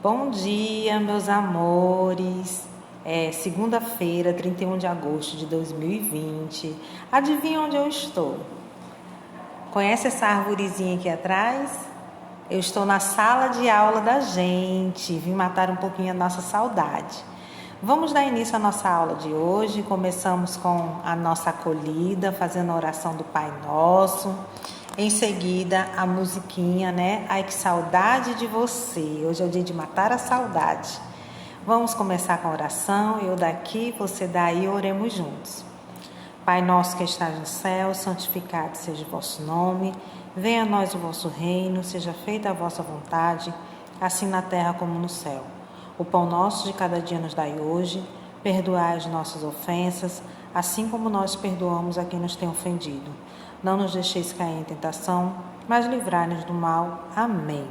Bom dia, meus amores. É segunda-feira, 31 de agosto de 2020. Adivinha onde eu estou? Conhece essa arvorezinha aqui atrás? Eu estou na sala de aula da gente. Vim matar um pouquinho a nossa saudade. Vamos dar início à nossa aula de hoje. Começamos com a nossa acolhida, fazendo a oração do Pai Nosso. Em seguida, a musiquinha, né? Ai, que saudade de você. Hoje é o dia de matar a saudade. Vamos começar com a oração. Eu daqui, você daí, oremos juntos. Pai nosso que estás no céu, santificado seja o vosso nome. Venha a nós o vosso reino, seja feita a vossa vontade, assim na terra como no céu. O pão nosso de cada dia nos dai hoje. Perdoai as nossas ofensas, assim como nós perdoamos a quem nos tem ofendido. Não nos deixeis cair em tentação, mas livrai-nos do mal. Amém.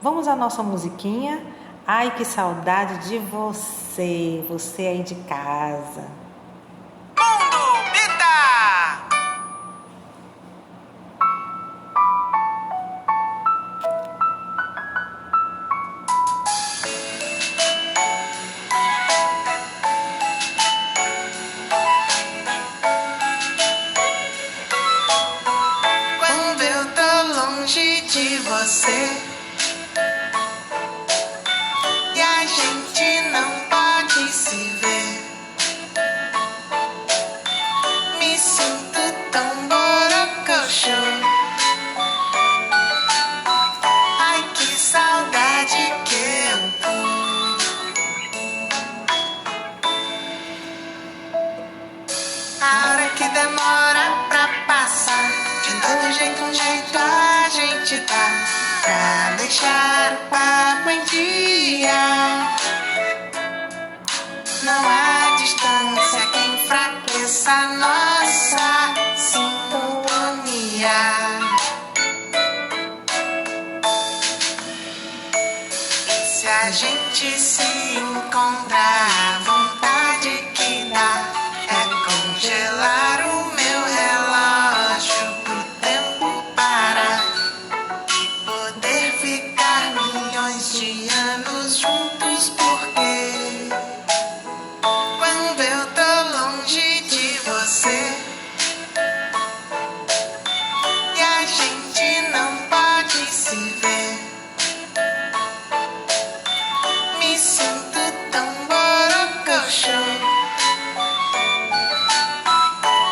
Vamos à nossa musiquinha. Ai, que saudade de você, você aí de casa. Mundo Bita! Quando eu tô longe de você e a gente não pode se ver, me sinto tão borocochô. Ai, que saudade que eu tô. A hora que demora pra passar, de todo jeito, um jeito a gente dá pra deixar o papo em dia. Não há distância que enfraqueça a nossa sintonia. E se a gente se encontrar, a vontade que dá é congelar o meu relógio pro tempo parar e poder ficar milhões de anos juntos, porque quando eu tô longe de você e a gente não pode se ver, me sinto tão borocochô.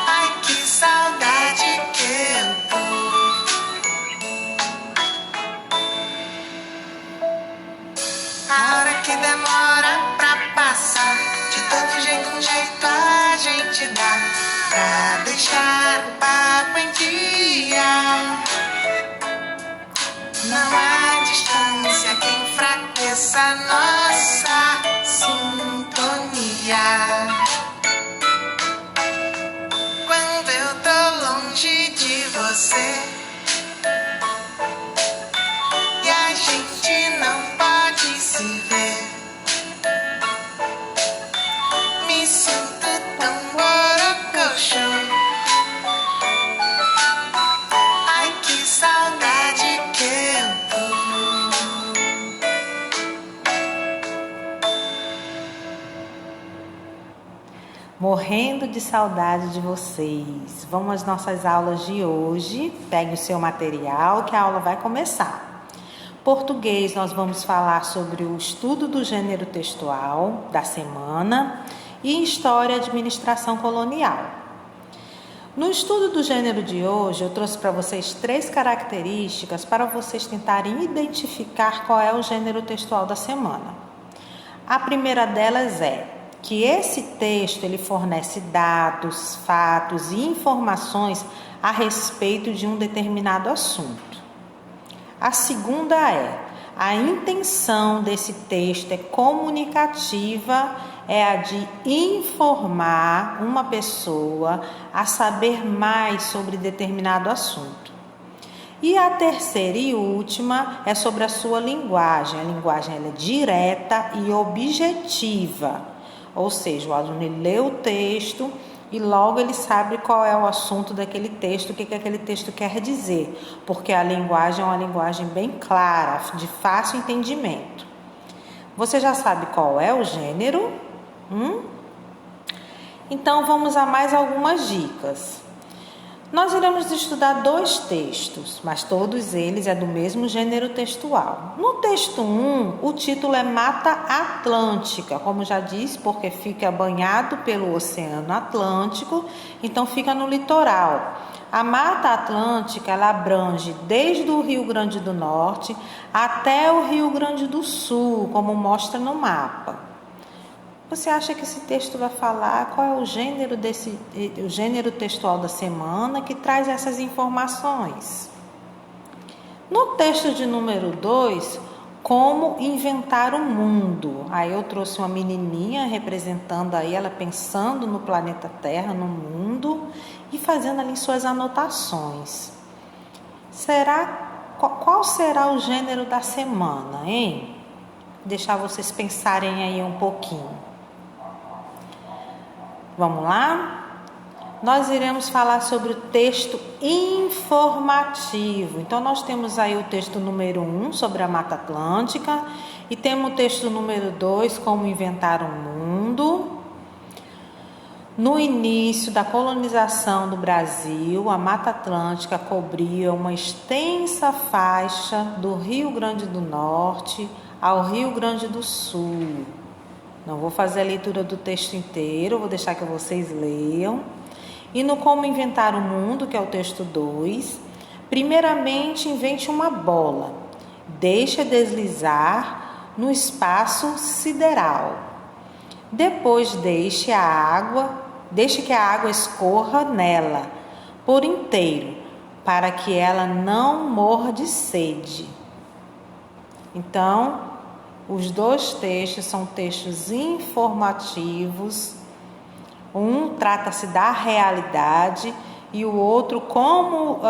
Ai, que saudade que eu tô. A hora que demora pra passar, de todo jeito, um jeito a gente dá pra deixar o papo em dia. Não há distância que enfraqueça a nossa sintonia. Quando eu tô longe de você e a gente não pode se ver, me sinto tão borocochô. Ai, que saudade que eu tô. Morrendo de saudade de vocês. Vamos às nossas aulas de hoje. Pegue o seu material que a aula vai começar. Português, nós vamos falar sobre o estudo do gênero textual da semana e História e Administração Colonial. No estudo do gênero de hoje, eu trouxe para vocês 3 características para vocês tentarem identificar qual é o gênero textual da semana. A primeira delas é que esse texto ele fornece dados, fatos e informações a respeito de um determinado assunto. A segunda é: a intenção desse texto é comunicativa, é a de informar uma pessoa a saber mais sobre determinado assunto. E a terceira e última é sobre a sua linguagem. A linguagem ela é direta e objetiva, ou seja, o aluno ele lê o texto e logo ele sabe qual é o assunto daquele texto, o que aquele texto quer dizer, porque a linguagem é uma linguagem bem clara, de fácil entendimento. Você já sabe qual é o gênero? Então vamos a mais algumas dicas. Nós iremos estudar 2 textos, mas todos eles é do mesmo gênero textual. No texto 1, o título é Mata Atlântica, como já disse, porque fica banhado pelo Oceano Atlântico, então fica no litoral. A Mata Atlântica, ela abrange desde o Rio Grande do Norte até o Rio Grande do Sul, como mostra no mapa. Você acha que esse texto vai falar qual é o gênero textual da semana que traz essas informações? No texto de número 2, como inventar o mundo. Aí eu trouxe uma menininha representando aí, ela pensando no planeta Terra, no mundo, e fazendo ali suas anotações. Qual será o gênero da semana, hein? Deixar vocês pensarem aí um pouquinho. Vamos lá? Nós iremos falar sobre o texto informativo. Então, nós temos aí o texto número 1, sobre a Mata Atlântica, e temos o texto número 2, como inventar o mundo. No início da colonização do Brasil, a Mata Atlântica cobria uma extensa faixa do Rio Grande do Norte ao Rio Grande do Sul. Não vou fazer a leitura do texto inteiro, vou deixar que vocês leiam. E no Como Inventar o Mundo, que é o texto 2, primeiramente invente uma bola. Deixe deslizar no espaço sideral. Depois deixe que a água escorra nela por inteiro, para que ela não morra de sede. Então, os 2 textos são textos informativos. Um trata-se da realidade e o outro como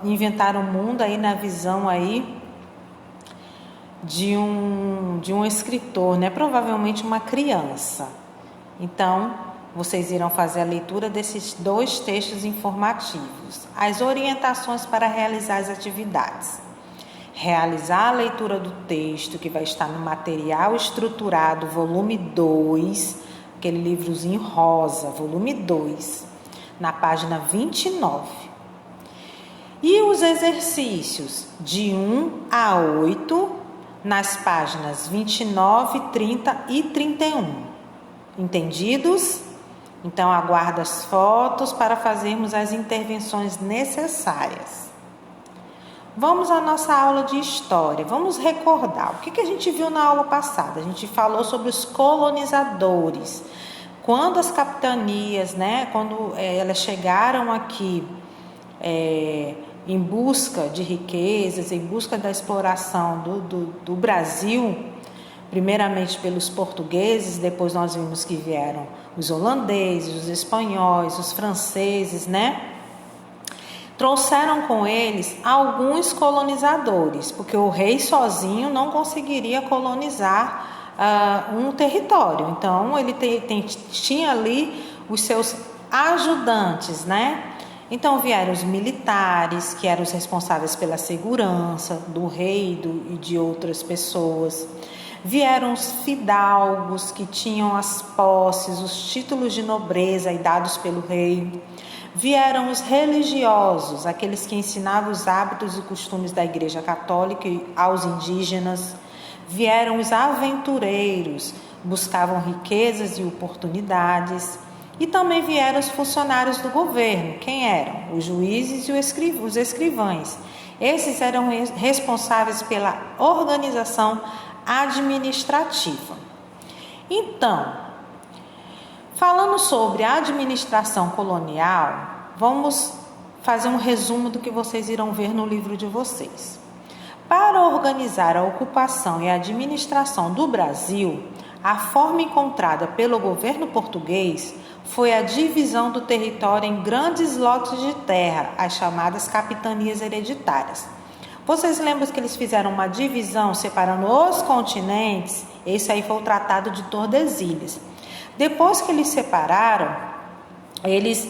inventar o mundo aí na visão aí de um escritor, né? Provavelmente uma criança. Então, vocês irão fazer a leitura desses 2 textos informativos. As orientações para realizar as atividades. Realizar a leitura do texto que vai estar no material estruturado, volume 2, aquele livrozinho rosa, volume 2, na página 29. E os exercícios de 1 a 8, nas páginas 29, 30 e 31. Entendidos? Então, aguardo as fotos para fazermos as intervenções necessárias. Vamos à nossa aula de história. Vamos recordar. O que a gente viu na aula passada? A gente falou sobre os colonizadores. Quando as capitanias, né, quando elas chegaram aqui em busca de riquezas, em busca da exploração do Brasil, primeiramente pelos portugueses, depois nós vimos que vieram os holandeses, os espanhóis, os franceses, né? Trouxeram com eles alguns colonizadores, porque o rei sozinho não conseguiria colonizar um território. Então, ele tinha ali os seus ajudantes, né? Então, vieram os militares, que eram os responsáveis pela segurança do rei e de outras pessoas. Vieram os fidalgos, que tinham as posses, os títulos de nobreza dados pelo rei. Vieram os religiosos, aqueles que ensinavam os hábitos e costumes da Igreja Católica aos indígenas. Vieram os aventureiros, buscavam riquezas e oportunidades. E também vieram os funcionários do governo. Quem eram? Os juízes e os escrivães. Esses eram responsáveis pela organização administrativa. Então, falando sobre a administração colonial, vamos fazer um resumo do que vocês irão ver no livro de vocês. Para organizar a ocupação e a administração do Brasil, a forma encontrada pelo governo português foi a divisão do território em grandes lotes de terra, as chamadas capitanias hereditárias. Vocês lembram que eles fizeram uma divisão separando os continentes? Esse aí foi o Tratado de Tordesilhas. Depois que eles separaram, eles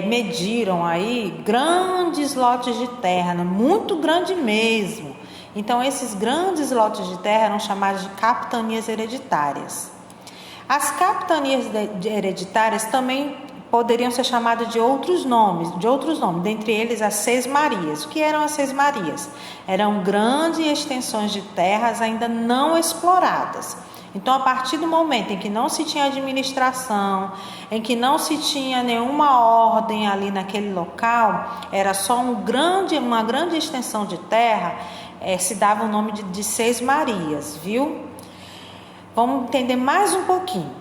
mediram aí grandes lotes de terra, muito grande mesmo. Então, esses grandes lotes de terra eram chamados de capitanias hereditárias. As capitanias hereditárias também poderiam ser chamadas de outros nomes, dentre eles as sesmarias. O que eram as sesmarias? Eram grandes extensões de terras ainda não exploradas. Então, a partir do momento em que não se tinha administração, em que não se tinha nenhuma ordem ali naquele local, era só uma grande extensão de terra, se dava o nome de sesmarias, viu? Vamos entender mais um pouquinho.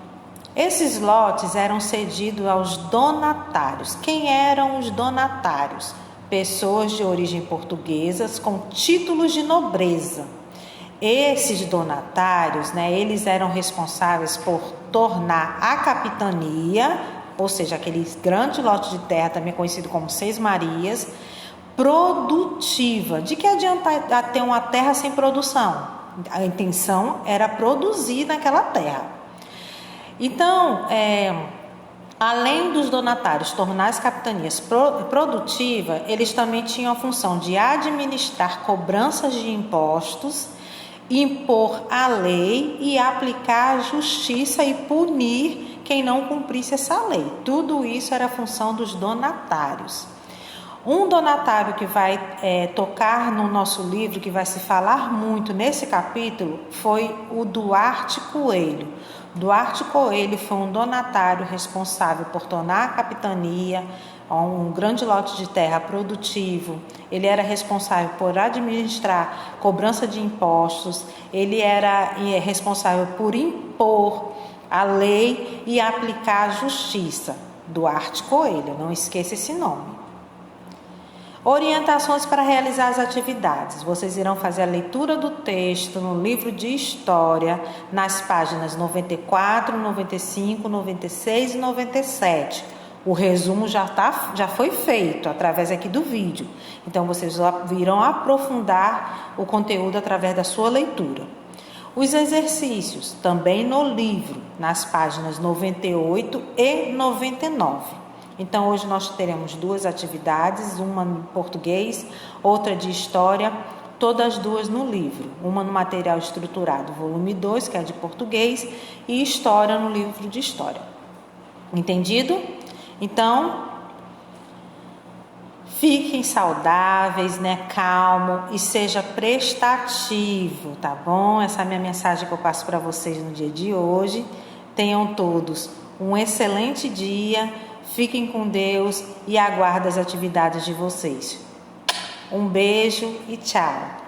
Esses lotes eram cedidos aos donatários. Quem eram os donatários? Pessoas de origem portuguesas com títulos de nobreza. Esses donatários, eles eram responsáveis por tornar a capitania, ou seja, aquele grande lote de terra, também conhecido como sesmarias, produtiva. De que adianta ter uma terra sem produção? A intenção era produzir naquela terra. Então, além dos donatários tornar as capitanias produtivas, eles também tinham a função de administrar cobranças de impostos, impor a lei e aplicar a justiça e punir quem não cumprisse essa lei. Tudo isso era a função dos donatários. Um donatário que vai tocar no nosso livro, que vai se falar muito nesse capítulo, foi o Duarte Coelho. Duarte Coelho foi um donatário responsável por tornar a capitania um grande lote de terra produtivo. Ele era responsável por administrar cobrança de impostos, ele era responsável por impor a lei e aplicar a justiça. Duarte Coelho, não esqueça esse nome. Orientações para realizar as atividades. Vocês irão fazer a leitura do texto no livro de História, nas páginas 94, 95, 96 e 97. O resumo já foi feito através aqui do vídeo. Então, vocês irão aprofundar o conteúdo através da sua leitura. Os exercícios, também no livro, nas páginas 98 e 99. Então, hoje nós teremos duas atividades, uma em português, outra de história, todas duas no livro. Uma no material estruturado, volume 2, que é de português, e história no livro de história. Entendido? Então, fiquem saudáveis, calmo e seja prestativo, tá bom? Essa é a minha mensagem que eu passo para vocês no dia de hoje. Tenham todos um excelente dia, fiquem com Deus e aguardem as atividades de vocês. Um beijo e tchau!